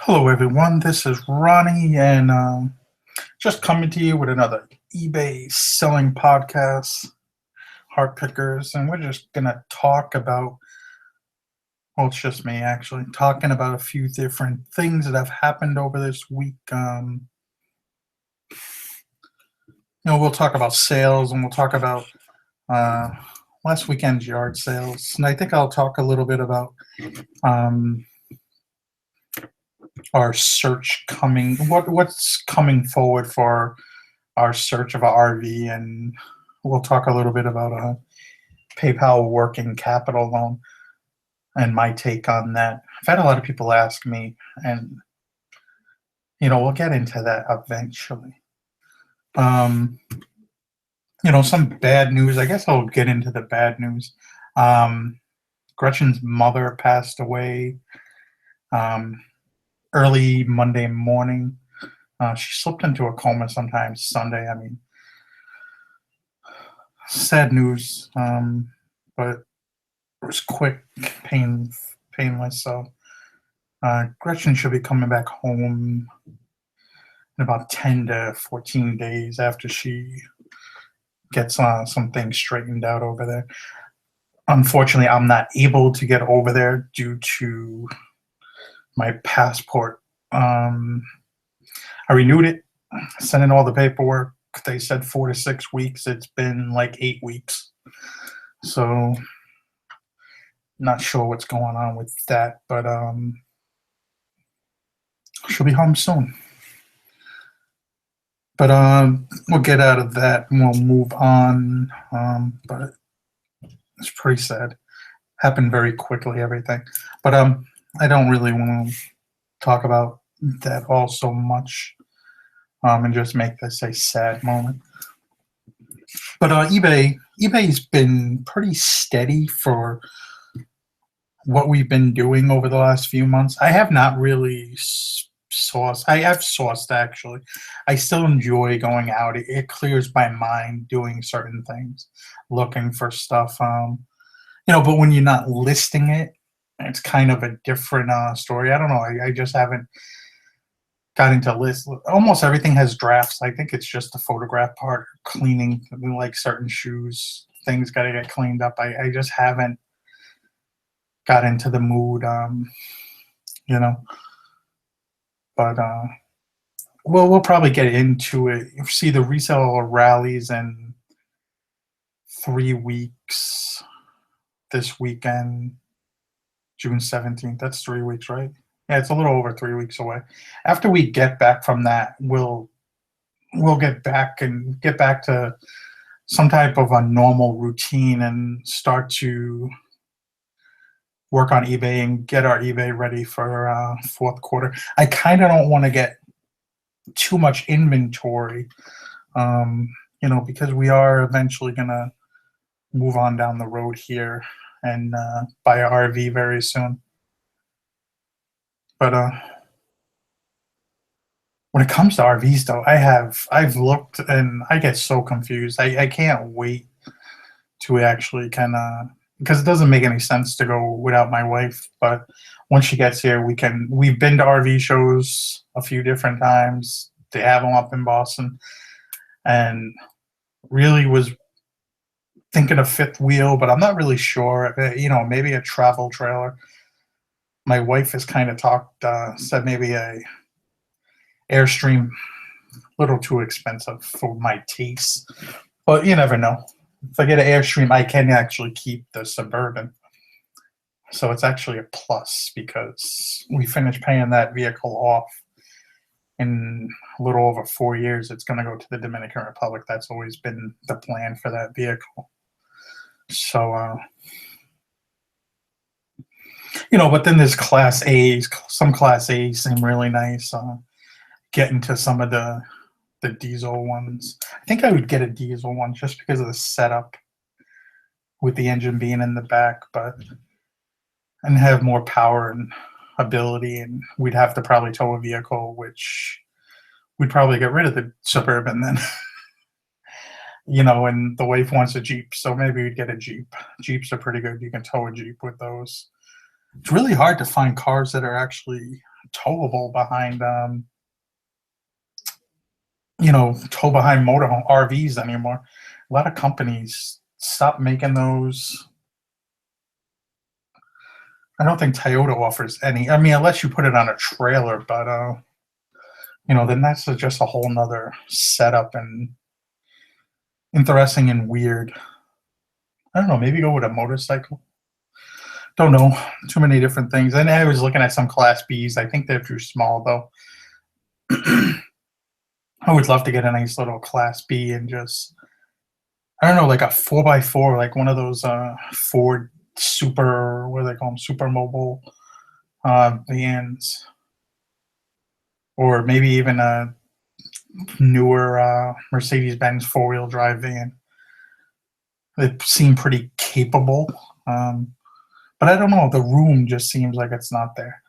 Hello, everyone. This is Ronnie, and just coming to you with another eBay selling podcast, Hart Pickers, and we're just gonna talk about. Well, it's just me actually talking about a few different things that have happened over this week. We'll talk about sales, and we'll talk about uh, last weekend's yard sales, and I think I'll talk a little bit about um, our search coming. What's coming forward for our search of a RV, and we'll talk a little bit about a PayPal working capital loan and my take on that. I've had a lot of people ask me, and we'll get into that eventually. Um, some bad news. I guess I'll get into the bad news. Um, Gretchen's mother passed away um, early Monday morning. She slipped into a coma sometime Sunday. I mean, sad news, but it was quick, painless. So Gretchen should be coming back home in about 10 to 14 days after she gets some things straightened out over there. Unfortunately, I'm not able to get over there due to my passport. I renewed it, sent in all the paperwork. They said 4 to 6 weeks. It's been like 8 weeks. So not sure what's going on with that, but she'll be home soon. But we'll get out of that and we'll move on. But it's pretty sad. Happened very quickly, everything. But I don't really want to talk about that all so much and just make this a sad moment. But eBay's been pretty steady for what we've been doing over the last few months. I have not really sourced. I have sourced actually. I still enjoy going out. It clears my mind doing certain things, looking for stuff. But when you're not listing it, it's kind of a different story. I don't know. I just haven't got into list. Almost everything has drafts. I think it's just the photograph part, cleaning, like certain shoes. Things got to get cleaned up. I just haven't got into the mood, but we'll probably get into it. You see the resale rallies in 3 weeks this weekend, June 17th. That's 3 weeks, right? Yeah, it's a little over 3 weeks away. After we get back from that, we'll get back to some type of a normal routine and start to work on eBay and get our eBay ready for fourth quarter. I kind of don't want to get too much inventory, because we are eventually going to move on down the road here and buy an RV very soon. But when it comes to RVs, though, I've looked and I get so confused. I can't wait to actually kind of, because it doesn't make any sense to go without my wife. But once she gets here, we've been to RV shows a few different times. They have them up in Boston, and really was thinking of fifth wheel, but I'm not really sure. Maybe a travel trailer. My wife has kind of said maybe a Airstream, a little too expensive for my taste, but you never know. If I get an Airstream, I can actually keep the Suburban. So it's actually a plus because we finished paying that vehicle off in a little over 4 years. It's going to go to the Dominican Republic. That's always been the plan for that vehicle. So, but then there's Class A's. Some Class A's seem really nice. Getting to some of the diesel ones. I think I would get a diesel one just because of the setup with the engine being in the back, and have more power and ability, and we'd have to probably tow a vehicle, which we'd probably get rid of the Suburban then. And the wife wants a Jeep, so maybe we'd get a Jeep. Jeeps are pretty good. You can tow a Jeep with those. It's really hard to find cars that are actually towable behind tow behind motorhome RVs anymore. A lot of companies stopped making those. I don't think Toyota offers any. I mean, unless you put it on a trailer, but then that's just a whole nother setup and interesting and weird. I don't know. Maybe go with a motorcycle. Don't know. Too many different things. And I was looking at some Class Bs. I think they're too small though. I would love to get a nice little Class B and just, I don't know, like a 4x4, like one of those Ford super, what do they call them, super mobile vans, or maybe even a newer Mercedes-Benz four-wheel drive van. They seem pretty capable, but I don't know. The room just seems like it's not there.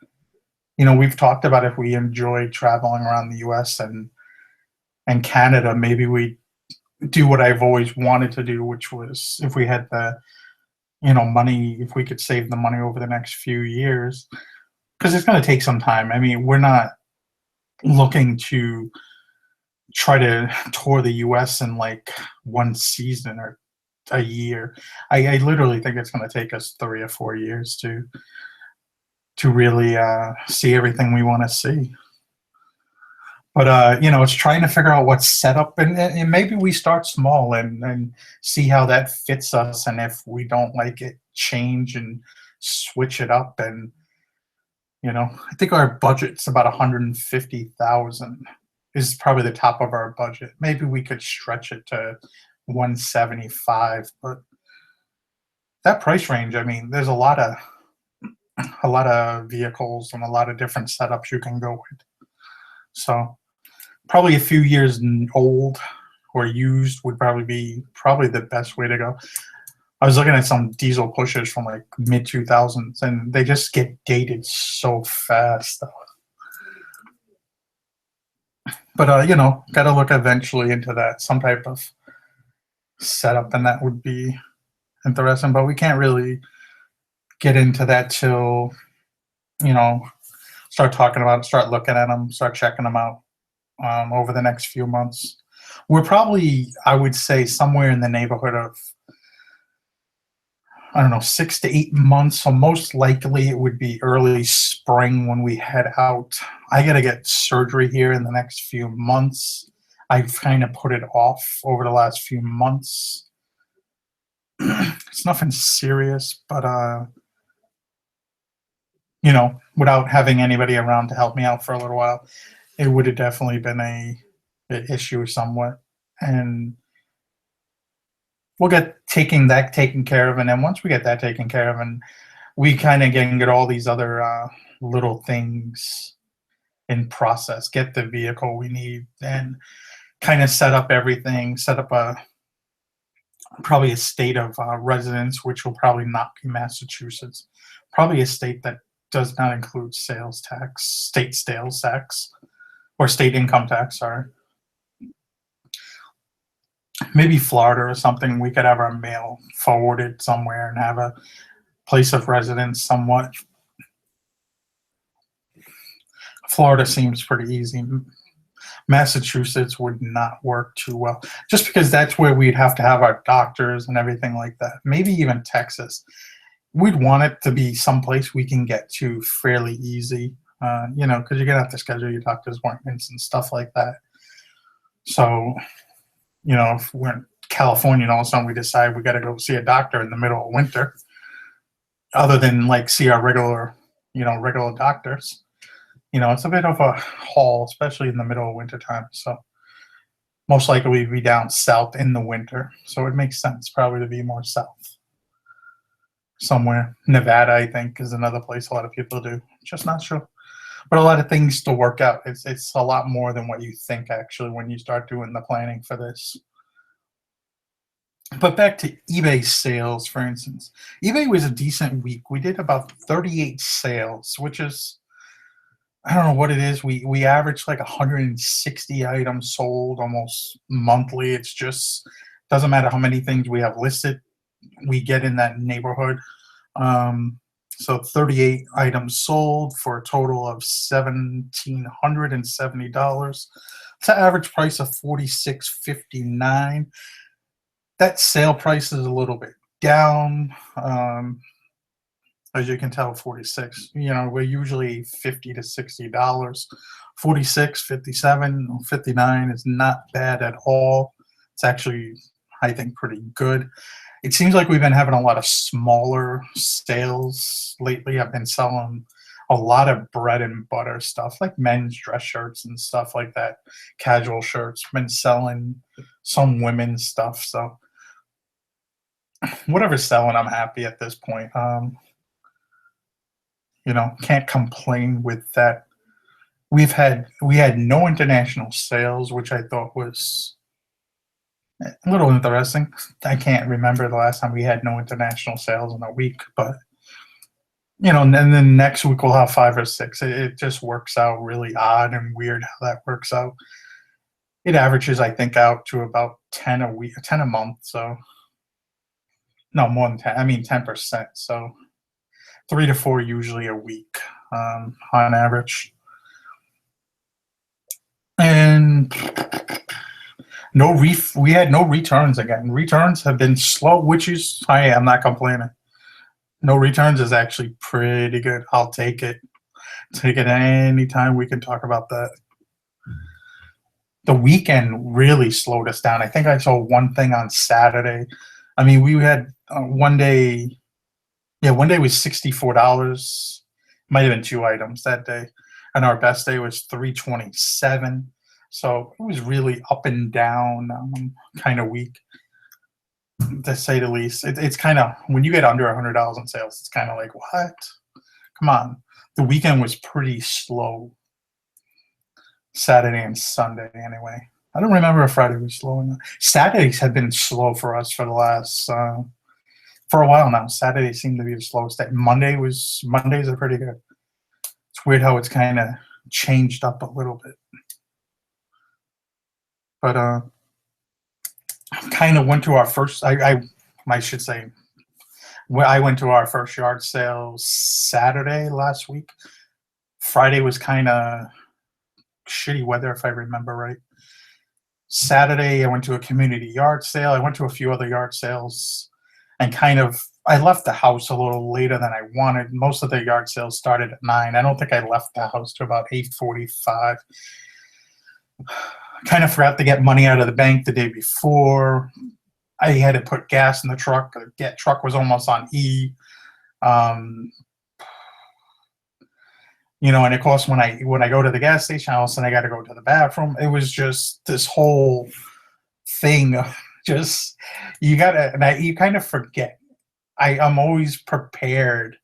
We've talked about if we enjoy traveling around the U.S. and Canada, maybe we do what I've always wanted to do, which was if we had the money, if we could save the money over the next few years, because it's going to take some time. I mean, we're not looking to try to tour the US in like one season or a year. I literally think it's going to take us 3 or 4 years to really see everything we want to see. But it's trying to figure out what's set up, and maybe we start small and see how that fits us, and if we don't like it, change and switch it up. And I think our budget's about 150,000 is probably the top of our budget. Maybe we could stretch it to 175, but that price range, I mean, there's a lot of vehicles and a lot of different setups you can go with. So probably a few years old or used would probably be the best way to go. I was looking at some diesel pushers from like mid 2000s, and they just get dated so fast. But got to look eventually into that, some type of setup, and that would be interesting. But we can't really get into that till start talking about it, start looking at them, start checking them out over the next few months. We're probably, I would say, somewhere in the neighborhood of, I don't know, 6 to 8 months. So most likely it would be early spring when we head out. I got to get surgery here in the next few months. I've kind of put it off over the last few months. It's nothing serious, but without having anybody around to help me out for a little while, it would have definitely been an issue somewhat. And we'll get taken care of. And then once we get that taken care of, and we kind of get all these other little things in process, get the vehicle we need, and kind of set up everything, set up probably a state of residence, which will probably not be Massachusetts, probably a state that does not include state sales tax, or state income tax, sorry. Maybe Florida or something. We could have our mail forwarded somewhere and have a place of residence somewhat. Florida seems pretty easy. Massachusetts would not work too well, just because that's where we'd have to have our doctors and everything like that. Maybe even Texas. We'd want it to be someplace we can get to fairly easy, because you're going to have to schedule your doctor's appointments and stuff like that. So, if we're in California and all of a sudden we decide we got to go see a doctor in the middle of winter, other than like see our regular doctors, it's a bit of a haul, especially in the middle of winter time. So most likely we'd be down south in the winter. So it makes sense probably to be more south somewhere. Nevada, I think, is another place a lot of people do. Just not sure. But a lot of things to work out. It's a lot more than what you think, actually, when you start doing the planning for this. But back to eBay sales, for instance. eBay was a decent week. We did about 38 sales, which is, I don't know what it is. We average like 160 items sold almost monthly. It's just, doesn't matter how many things we have listed, we get in that neighborhood. So 38 items sold for a total of $1,770. It's an average price of 46.59. That sale price is a little bit down. As you can tell, 46. We're usually $50 to $60. 46, 57, 59 is not bad at all. It's actually, I think, pretty good. It seems like we've been having a lot of smaller sales lately. I've been selling a lot of bread and butter stuff, like men's dress shirts and stuff like that, casual shirts. Been selling some women's stuff. So whatever's selling, I'm happy at this point. Can't complain with that. We had no international sales, which I thought was a little interesting. I can't remember the last time we had no international sales in a week, but and then next week we'll have 5 or 6. It just works out really odd and weird how that works out. It averages, I think, out to about 10 a week, 10 a month. So no, more than 10. I mean 10%. So 3 to 4 usually a week on average. And we had no returns again. Returns have been slow, which is, I'm not complaining. No returns is actually pretty good. I'll take it. Take it anytime we can talk about that. The weekend really slowed us down. I think I saw one thing on Saturday. I mean, we had one day. Yeah, one day was $64. Might have been 2 items that day, and our best day was 327. So it was really up and down kind of week, to say the least. It's kind of, when you get under $100 in sales, it's kind of like, what? Come on. The weekend was pretty slow. Saturday and Sunday, anyway. I don't remember if Friday was slow enough. Saturdays have been slow for us for the last for a while now. Saturdays seem to be the slowest day. Mondays are pretty good. It's weird how it's kind of changed up a little bit. But kind of went to our first. I should say, I went to our first yard sale Saturday last week. Friday was kind of shitty weather, if I remember right. Saturday, I went to a community yard sale. I went to a few other yard sales, and I left the house a little later than I wanted. Most of the yard sales started at 9. I don't think I left the house till about 8:45. Kind of forgot to get money out of the bank the day before. I had to put gas in the truck. The truck was almost on E. And of course, when I go to the gas station, all of a sudden I got to go to the bathroom. It was just this whole thing. Just you kind of forget. I'm always prepared,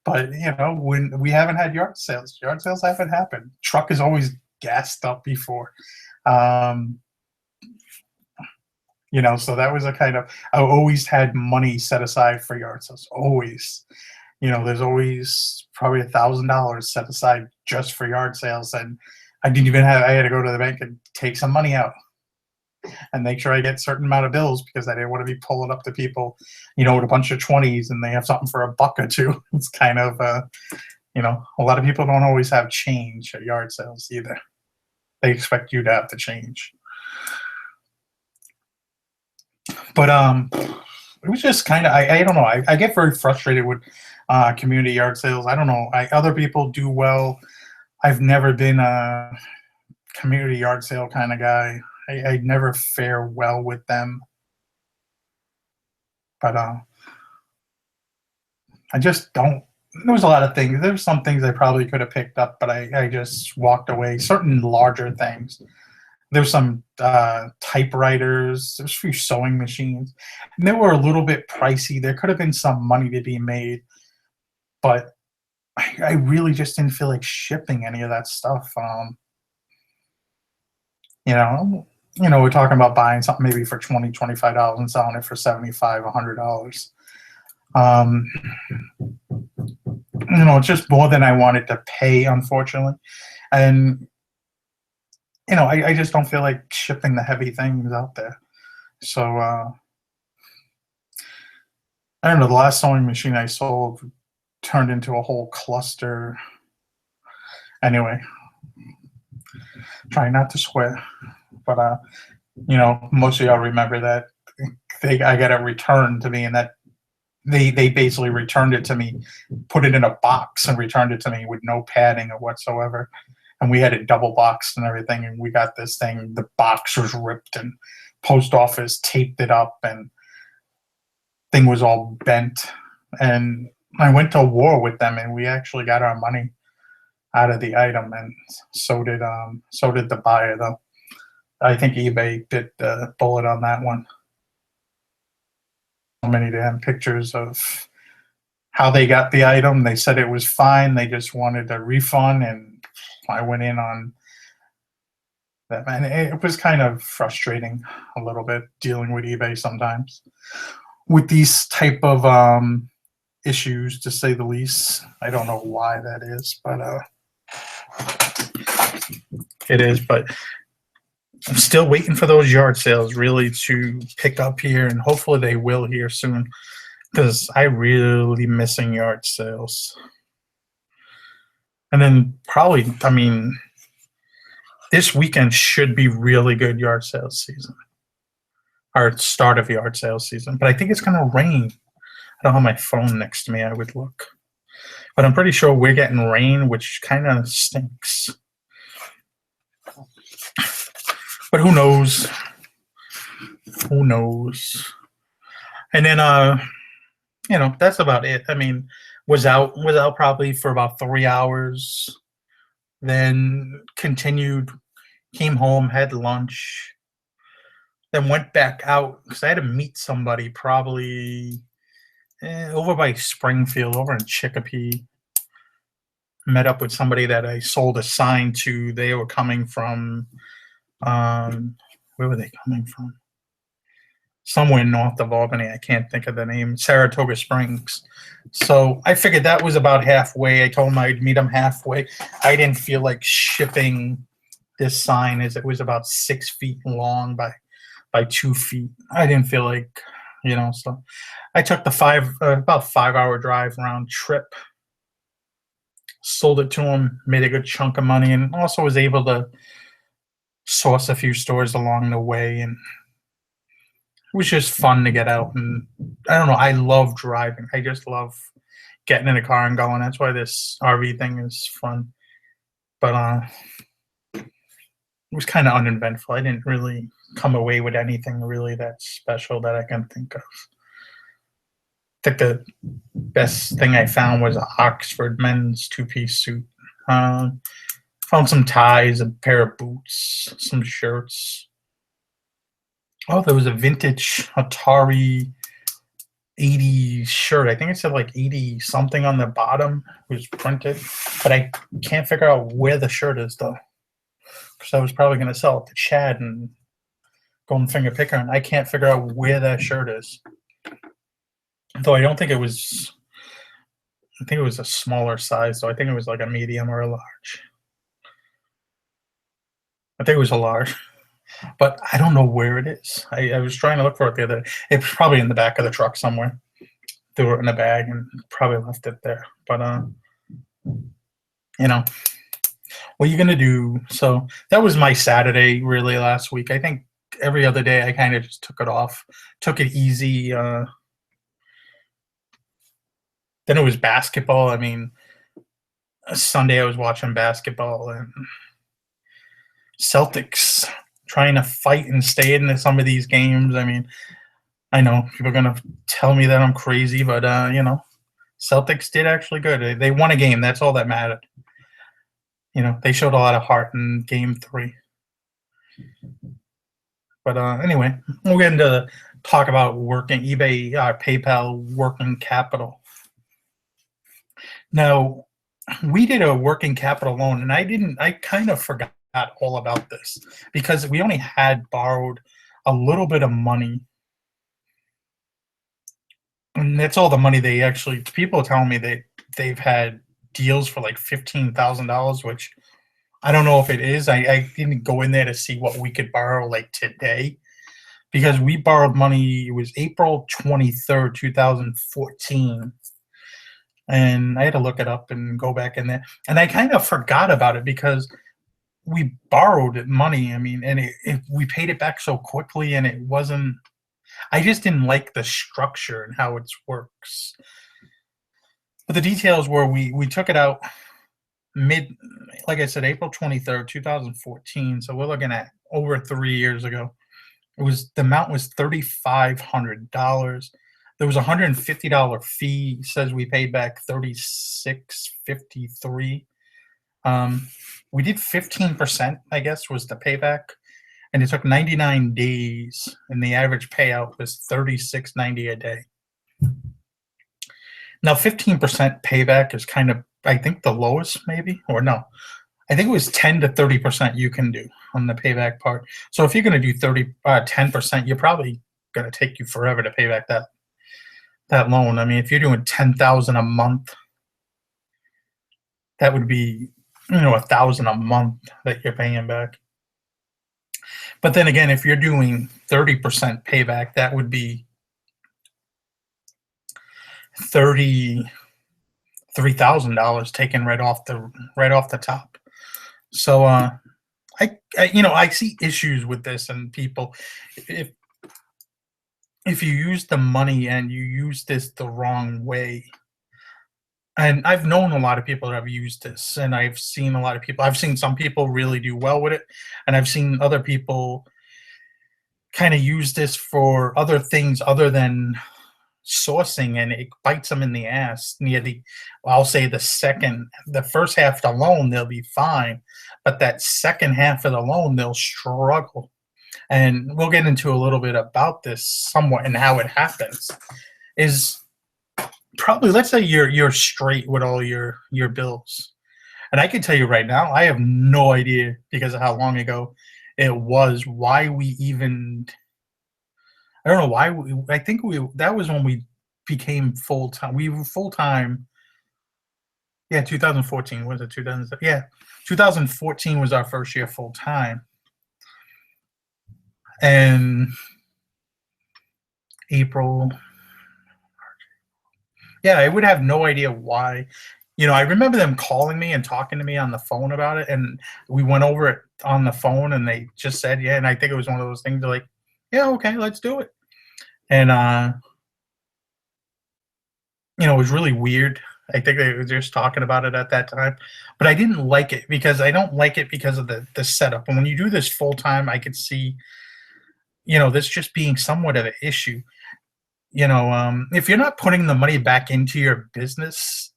but when we haven't had yard sales haven't happened. Truck is always gassed up before. So that was I always had money set aside for yard sales. Always. There's always probably $1,000 set aside just for yard sales, and I had to go to the bank and take some money out and make sure I get a certain amount of bills, because I didn't want to be pulling up to people, with a bunch of 20s and they have something for $1 or $2. It's kind of, a lot of people don't always have change at yard sales either. They expect you to have the change. But it was just kind of, I don't know. I get very frustrated with community yard sales. I don't know. Other people do well. I've never been a community yard sale kind of guy. I never fare well with them. But I just don't. There was a lot of things. There were some things I probably could have picked up, but I just walked away. Certain larger things. There were some typewriters. There was a few sewing machines. And they were a little bit pricey. There could have been some money to be made, but I really just didn't feel like shipping any of that stuff. We're talking about buying something maybe for $20, $25 and selling it for $75, $100. It's just more than I wanted to pay, unfortunately. And I just don't feel like shipping the heavy things out there. So I don't know. The last sewing machine I sold turned into a whole cluster. Anyway, try not to swear, but most of y'all remember that I got a return to me, and that they basically returned it to me, put it in a box, and returned it to me with no padding or whatsoever. And we had it double boxed and everything, and we got this thing. The box was ripped, and post office taped it up, and thing was all bent. And I went to war with them, and we actually got our money out of the item, and so did the buyer, though. I think eBay bit the bullet on that one. So many damn pictures of how they got the item. They said it was fine. They just wanted a refund, and I went in on that. And it was kind of frustrating a little bit dealing with eBay sometimes with these type of issues, to say the least. I don't know why that is, but it is. But I'm still waiting for those yard sales really to pick up here, and hopefully they will here soon, because I really missing yard sales. And then probably, this weekend should be really good yard sales season, or start of yard sales season. But I think it's going to rain. I don't have my phone next to me. I would look. But I'm pretty sure we're getting rain, which kind of stinks. But who knows? Who knows? And then, that's about it. Was out probably for about 3 hours. Then continued, came home, had lunch. Then went back out because I had to meet somebody probably over by Springfield, over in Chicopee. Met up with somebody that I sold a sign to. They were coming from, where were they coming from? Somewhere north of Albany. I can't think of the name. Saratoga Springs. So I figured that was about halfway. I told them I'd meet them halfway. I didn't feel like shipping this sign, as it was about 6 feet long by 2 feet. I didn't feel like, so I took the about 5 hour drive round trip. Sold it to him, made a good chunk of money, and also was able to source a few stores along the way. And it was just fun to get out. And I don't know, I love driving. I just love getting in a car and going. That's why this RV thing is fun. But it was kind of uneventful. I didn't really come away with anything really that special that I can think of. I think the best thing I found was an Oxford men's 2-piece suit. Found some ties, a pair of boots, some shirts. Oh, there was a vintage Atari 80 shirt. I think it said like 80 something on the bottom. It was printed, but I can't figure out where the shirt is though, because I was probably going to sell it to Chad and Golden Finger Picker, and I can't figure out where that shirt is. Though I don't think it was, I think it was a smaller size, so I think it was like a medium or a large. I think it was a large, but I don't know where it is. I was trying to look for it the other day. It was probably in the back of the truck somewhere. Threw it in a bag and probably left it there. But, what are you going to do? So that was my Saturday really last week. I think every other day I kind of just took it off, took it easy. Then it was basketball. Sunday I was watching basketball, and Celtics trying to fight and stay in some of these games. I know people are going to tell me that I'm crazy, but, Celtics did actually good. They won a game. That's all that mattered. They showed a lot of heart in game 3. But anyway, we'll get into talk about working eBay, PayPal working capital. Now, we did a working capital loan, and I kind of forgot all about this because we only had borrowed a little bit of money. And that's all the money people are telling me they've had deals for like $15,000, which I don't know if it is. I didn't go in there to see what we could borrow like today, because we borrowed money. It was April 23rd, 2014. and I had to look it up and go back in there, and I kind of forgot about it because we borrowed money. I mean, and we paid it back so quickly, and it wasn't. I just didn't like the structure and how it works. But the details were we took it out mid, like I said, April 23rd, 2014. So we're looking at over 3 years ago. It was the amount was $3,500. There was $150 fee. Says we paid back 36.53. Um, we did 15%, I guess, was the payback, and it took 99 days, and the average payout was 36.90 a day. Now, 15% payback is kind of, I think, the lowest, maybe, or no, I think it was 10 to 30% you can do on the payback part. So if you're going to do 10%, you're probably going to take you forever to pay back that loan. I mean, if you're doing 10,000 a month, that would be 1,000 a month that you're paying back. But then again, if you're doing 30% payback, that would be $33,000 taken right off the top. So I see issues with this, and people, if if you use the money and you use this the wrong way, and I've known a lot of people that have used this, and I've seen a lot of people. I've seen some people really do well with it, and I've seen other people kind of use this for other things other than sourcing, and it bites them in the ass near the, I'll say, the first half of the loan they'll be fine, but that second half of the loan they'll struggle. And we'll get into a little bit about this somewhat and how it happens. Is probably, let's say you're straight with all your bills, and I can tell you right now, I have no idea because of how long ago it was, why we even, I don't know why I think that was when we became full time. We were full time. Yeah, 2014 was it 2000? Yeah, 2014 was our first year full time, and April. Yeah, I would have no idea why. I remember them calling me and talking to me on the phone about it, and we went over it on the phone, and they just said, yeah. And I think it was one of those things like, yeah, okay, let's do it. And it was really weird. I think they were just talking about it at that time, but I didn't like it because I don't like it because of the setup. And when you do this full time, I could see, this just being somewhat of an issue. If you're not putting the money back into your business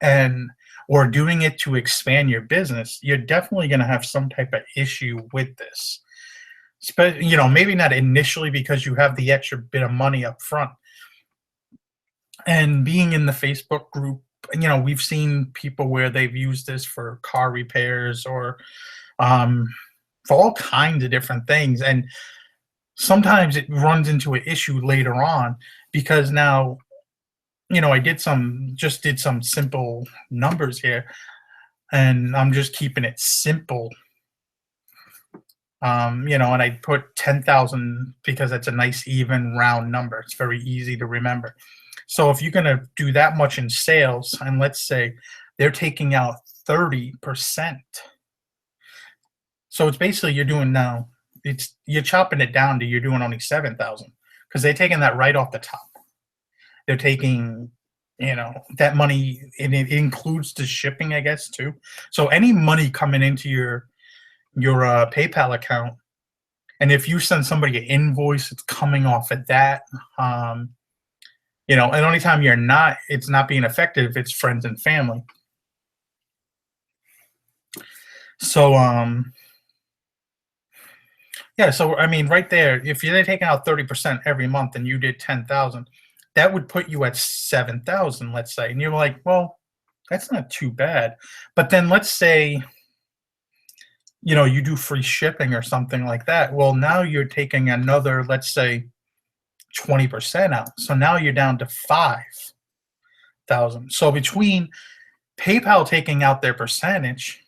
and or doing it to expand your business, you're definitely going to have some type of issue with this. Maybe not initially because you have the extra bit of money up front. And being in the Facebook group, we've seen people where they've used this for car repairs or for all kinds of different things. And sometimes it runs into an issue later on because now, I did some simple numbers here, and I'm just keeping it simple. And I put 10,000 because it's a nice even round number. It's very easy to remember. So if you're going to do that much in sales, and let's say they're taking out 30%, so it's basically you're chopping it down to you're doing only 7,000 because they're taking that right off the top. They're taking that money, and it includes the shipping, I guess, too. So any money coming into your PayPal account, and if you send somebody an invoice, it's coming off of that. And the only time it's not being affected if it's friends and family. So yeah, so I mean, right there, if you're taking out 30% every month and you did 10,000, that would put you at 7,000, let's say. And you're like, well, that's not too bad. But then let's say, you do free shipping or something like that. Well, now you're taking another, let's say, 20% out. So now you're down to 5,000. So between PayPal taking out their percentage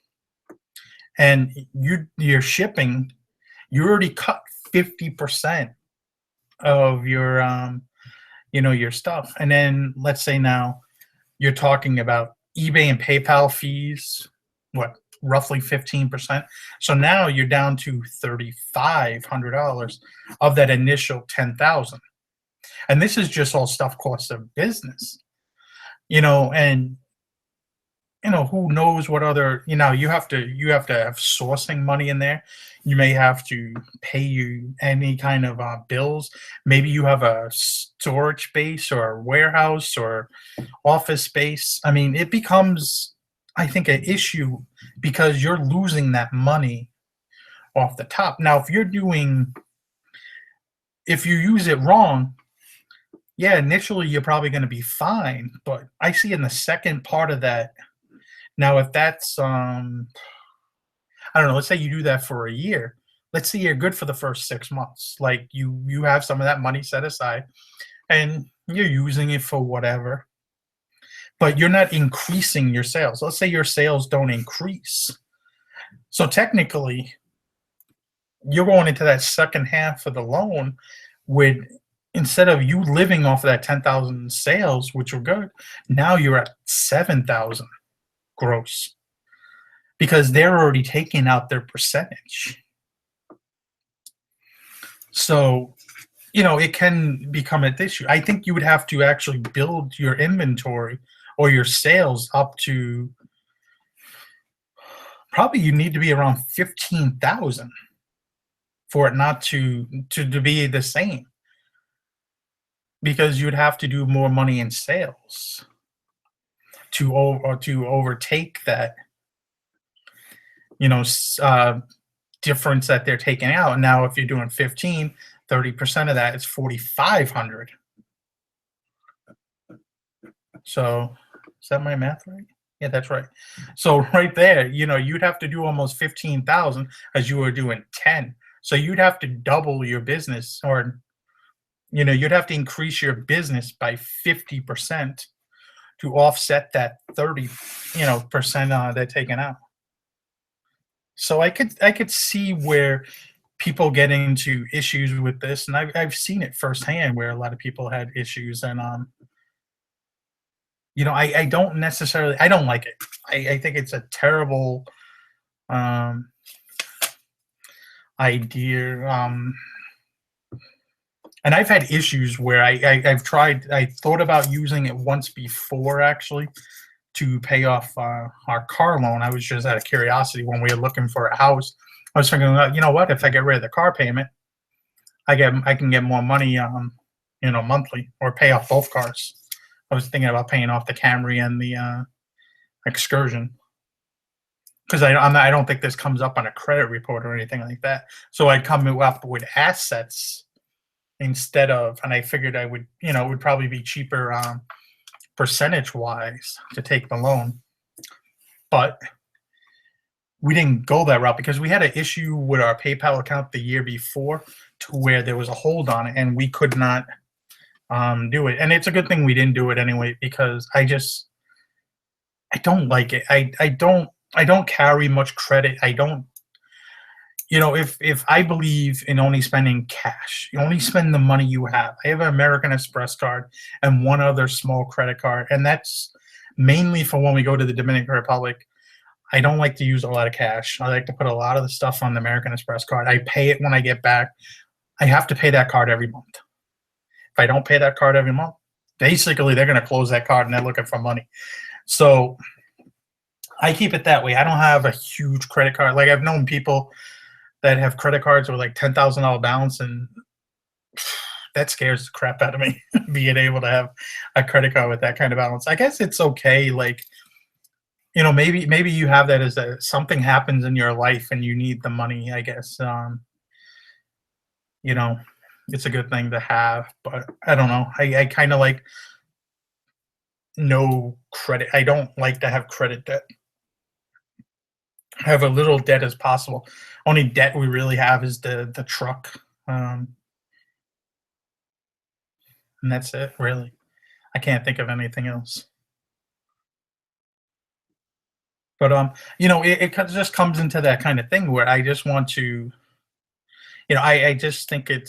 and your shipping, you already cut 50% of your your stuff. And then let's say now you're talking about eBay and PayPal fees, what, roughly 15%. So now you're down to $3,500 of that initial 10,000. And this is just all stuff costs of business, and who knows what other, you have to have sourcing money in there. You may have to pay you any kind of bills. Maybe you have a storage space or a warehouse or office space. I mean, it becomes, I think, an issue because you're losing that money off the top. Now, if you use it wrong, yeah, initially you're probably going to be fine. But I see in the second part of that, now if that's I don't know, let's say you do that for a year. Let's say you're good for the first 6 months. Like you have some of that money set aside and you're using it for whatever, but you're not increasing your sales. Let's say your sales don't increase. So technically, you're going into that second half of the loan with, instead of you living off of that 10,000 sales, which were good, now you're at 7,000 gross because they're already taking out their percentage. So, it can become an issue. I think you would have to actually build your inventory or your sales up to, probably you need to be around 15,000 for it not to be the same, because you'd have to do more money in sales to overtake that, difference that they're taking out. Now, if you're doing 30% of that is 4,500. So, is that my math right? Yeah, that's right. So right there, you'd have to do almost 15,000 as you were doing 10. So you'd have to double your business, or you'd have to increase your business by 50% to offset that 30, percent they're taking out. So I could see where people get into issues with this, and I've seen it firsthand where a lot of people had issues, and I don't necessarily, I don't like it. I think it's a terrible um idea. And I've had issues where I thought about using it once before, actually, to pay off our car loan. I was just out of curiosity when we were looking for a house. I was thinking, you know what? If I get rid of the car payment, I can get more money, monthly, or pay off both cars. I was thinking about paying off the Camry and the Excursion, because I don't think this comes up on a credit report or anything like that. So I'd come up with assets instead of, and I figured I would, it would probably be cheaper percentage wise to take the loan. But we didn't go that route because we had an issue with our PayPal account the year before, to where there was a hold on it and we could not do it. And it's a good thing we didn't do it anyway, because I don't like it. I don't carry much credit. I don't, if I believe in only spending cash, you only spend the money you have. I have an American Express card and one other small credit card, and that's mainly for when we go to the Dominican Republic. I don't like to use a lot of cash. I like to put a lot of the stuff on the American Express card. I pay it when I get back. I have to pay that card every month. If I don't pay that card every month, basically they're going to close that card and they're looking for money. So I keep it that way. I don't have a huge credit card. Like, I've known people that have credit cards with like $10,000 balance, and that scares the crap out of me, being able to have a credit card with that kind of balance. I guess it's okay. Like, maybe you have that as something happens in your life and you need the money, I guess. It's a good thing to have, but I don't know. I kind of like no credit. I don't like to have credit debt. Have a little debt as possible. Only debt we really have is the truck, and that's it, really. I can't think of anything else. But it just comes into that kind of thing where I just want to, I just think I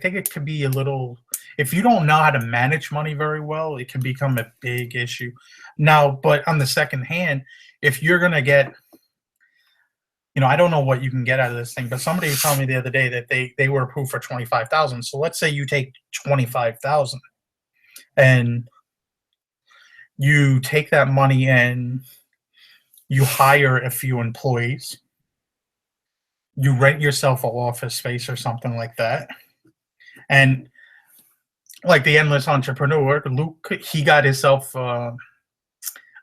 think it could be a little, if you don't know how to manage money very well, it can become a big issue. Now, but on the second hand, if you're gonna get, I don't know what you can get out of this thing, but somebody told me the other day that they were approved for 25,000. So let's say you take 25,000 and you take that money and you hire a few employees, you rent yourself an office space or something like that, and like the endless entrepreneur, Luke, he got himself a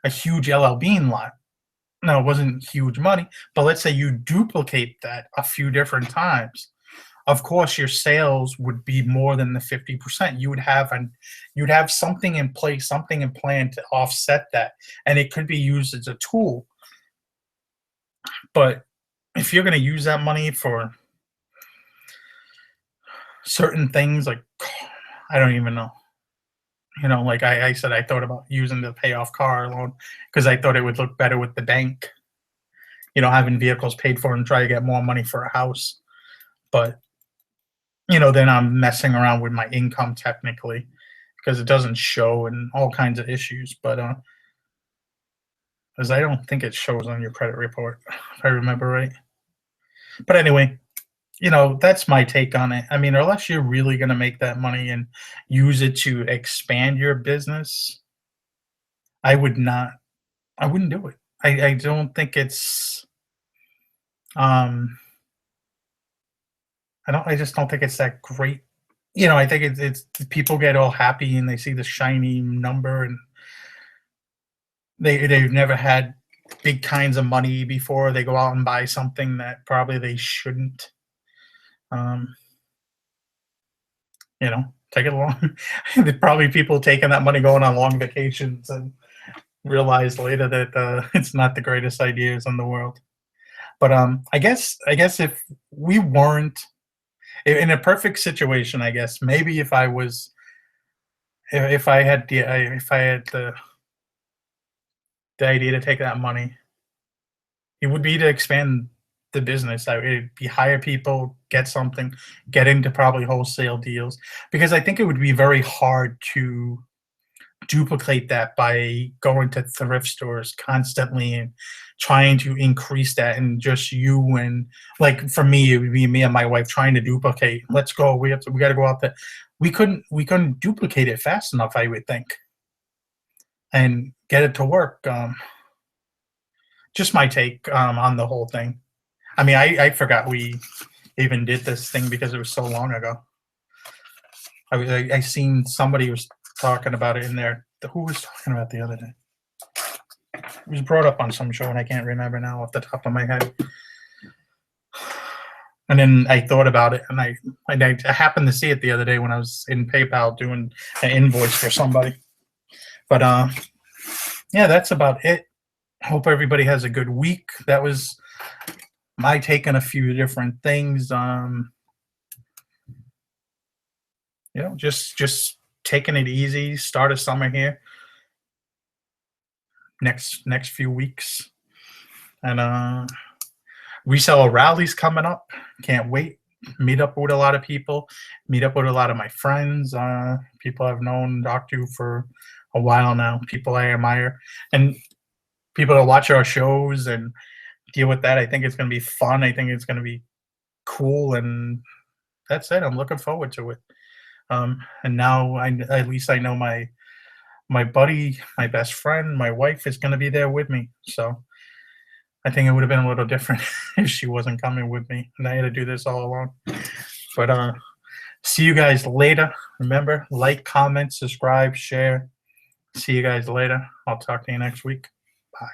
huge LL Bean lot. No, it wasn't huge money, but let's say you duplicate that a few different times. Of course, your sales would be more than the 50%. You'd have something in place, something in plan to offset that, and it could be used as a tool. But if you're going to use that money for certain things, like I don't even know. Like I said, I thought about using the pay off car loan because I thought it would look better with the bank, having vehicles paid for and try to get more money for a house. But, then I'm messing around with my income technically because it doesn't show and all kinds of issues. But, because I don't think it shows on your credit report, if I remember right. But anyway, that's my take on it. I mean, unless you're really going to make that money and use it to expand your business, I wouldn't do it. I don't think it's, I just don't think it's that great. I think it's people get all happy and they see the shiny number and they've never had big kinds of money before. They go out and buy something that probably they shouldn't. Um, take it along. Probably people taking that money going on long vacations and realize later that it's not the greatest ideas in the world. But I guess if we weren't in a perfect situation, I guess maybe if I had the idea to take that money, it would be to expand the business. It'd be hire people, get something, get into probably wholesale deals because I think it would be very hard to duplicate that by going to thrift stores constantly and trying to increase that and just you and like for me it would be me and my wife trying to duplicate. Let's go. We got to go out there. We couldn't duplicate it fast enough, I would think, and get it to work. Just my take on the whole thing. I mean, I forgot we even did this thing because it was so long ago. I seen somebody was talking about it in there. Who was talking about the other day? It was brought up on some show, and I can't remember now off the top of my head. And then I thought about it, and I happened to see it the other day when I was in PayPal doing an invoice for somebody. But yeah, that's about it. Hope everybody has a good week. That was my take on a few different things. Just taking it easy. Start of summer here. Next few weeks, and reseller rallies coming up. Can't wait. Meet up with a lot of people. Meet up with a lot of my friends. People I've known, talked to for a while now. People I admire, and people that watch our shows and deal with that. I think it's going to be fun. I think it's going to be cool, and that's it. I'm looking forward to it. And now at least I know my buddy, my best friend, my wife is going to be there with me. So I think it would have been a little different if she wasn't coming with me and I had to do this all alone. But see you guys later. Remember, like, comment, subscribe, share. See you guys later. I'll talk to you next week. Bye.